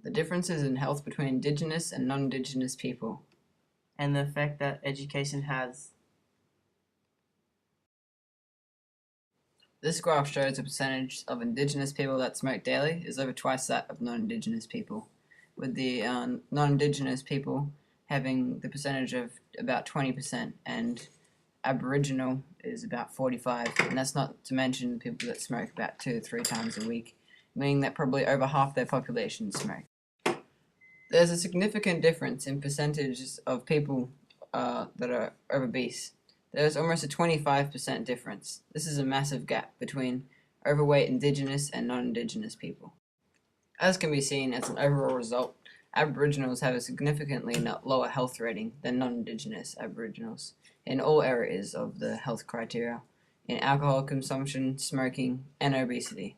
The differences in health between Indigenous and non-Indigenous people. And the effect that education has. This graph shows the percentage of Indigenous people that smoke daily is over twice that of non-Indigenous people, with the non-Indigenous people having the percentage of about 20% and Aboriginal is about 45%, and that's not to mention the people that smoke about 2 to 3 times a week, meaning that probably over half their population smoke. There's a significant difference in percentages of people that are obese. There's almost a 25% difference. This is a massive gap between overweight Indigenous and non-Indigenous people. As can be seen as an overall result, Aboriginals have a significantly lower health rating than non-Indigenous Aboriginals in all areas of the health criteria, in alcohol consumption, smoking, and obesity.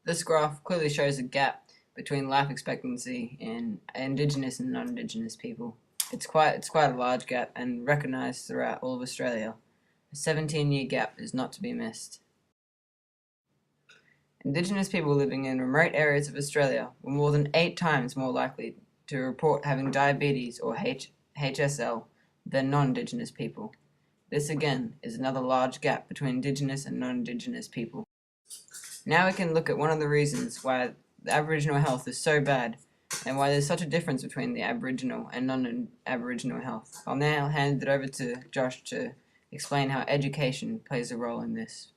This graph clearly shows a gap between life expectancy in Indigenous and non-Indigenous people. It's quite a large gap and recognised throughout all of Australia. A 17-year gap is not to be missed. Indigenous people living in remote areas of Australia were more than 8 times more likely to report having diabetes or HSL than non-Indigenous people. This again is another large gap between Indigenous and non-Indigenous people. Now we can look at one of the reasons why the Aboriginal health is so bad and why there's such a difference between the Aboriginal and non-Aboriginal health. I'll now hand it over to Josh to explain how education plays a role in this.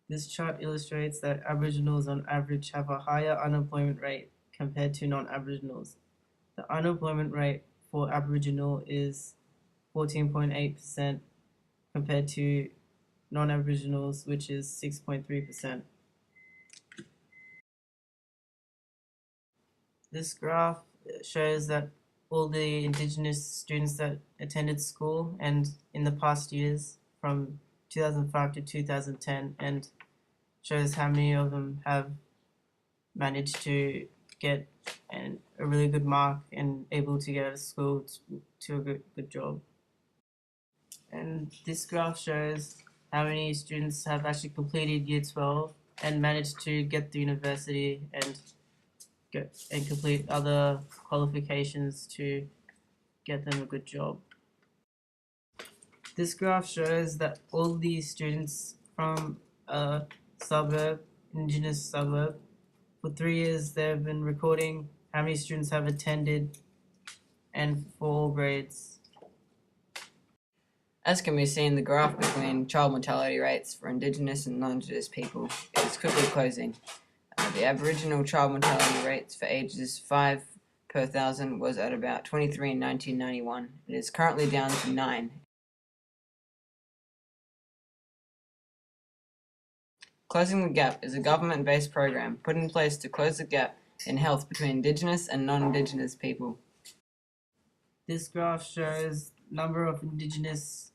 This chart illustrates that Aboriginals on average have a higher unemployment rate compared to non-Aboriginals. The unemployment rate for Aboriginal is 14.8% compared to non-Aboriginals, which is 6.3%. This graph shows that all the Indigenous students that attended school and in the past years from 2005 to 2010 and shows how many of them have managed to get a really good mark and able to get out of school to a good job. And this graph shows how many students have actually completed year 12 and managed to get to university and complete other qualifications to get them a good job. This graph shows that all these students from a suburb, Indigenous suburb, for 3 years they've been recording how many students have attended and for all grades. As can be seen, the graph between child mortality rates for Indigenous and non-Indigenous people is quickly closing. The Aboriginal child mortality rates for ages 5 per 1,000 was at about 23 in 1991. It is currently down to 9. Closing the Gap is a government-based program put in place to close the gap in health between Indigenous and non-Indigenous people. This graph shows number of Indigenous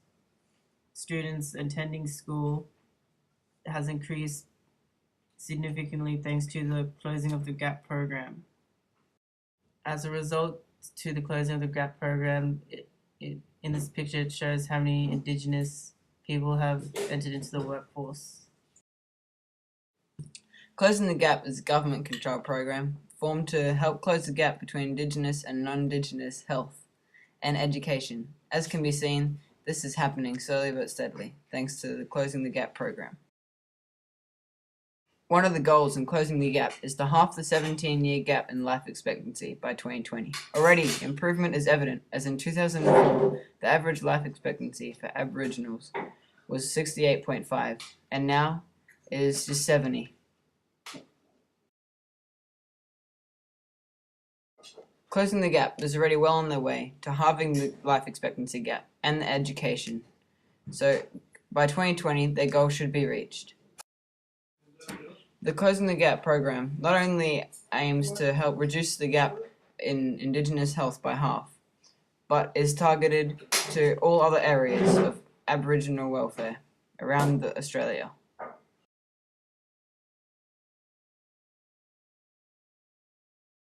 students attending school has increased significantly thanks to the closing of the GAP program. As a result to the closing of the GAP program, in this picture it shows how many Indigenous people have entered into the workforce. Closing the Gap is a government-controlled program formed to help close the gap between Indigenous and non-Indigenous health and education. As can be seen, this is happening slowly but steadily, thanks to the Closing the Gap program. One of the goals in closing the gap is to halve the 17-year gap in life expectancy by 2020. Already, improvement is evident, as in 2004, the average life expectancy for Aboriginals was 68.5, and now it is just 70. Closing the Gap is already well on their way to halving the life expectancy gap and the education. So, by 2020, their goal should be reached. The Closing the Gap program not only aims to help reduce the gap in Indigenous health by half, but is targeted to all other areas of Aboriginal welfare around Australia.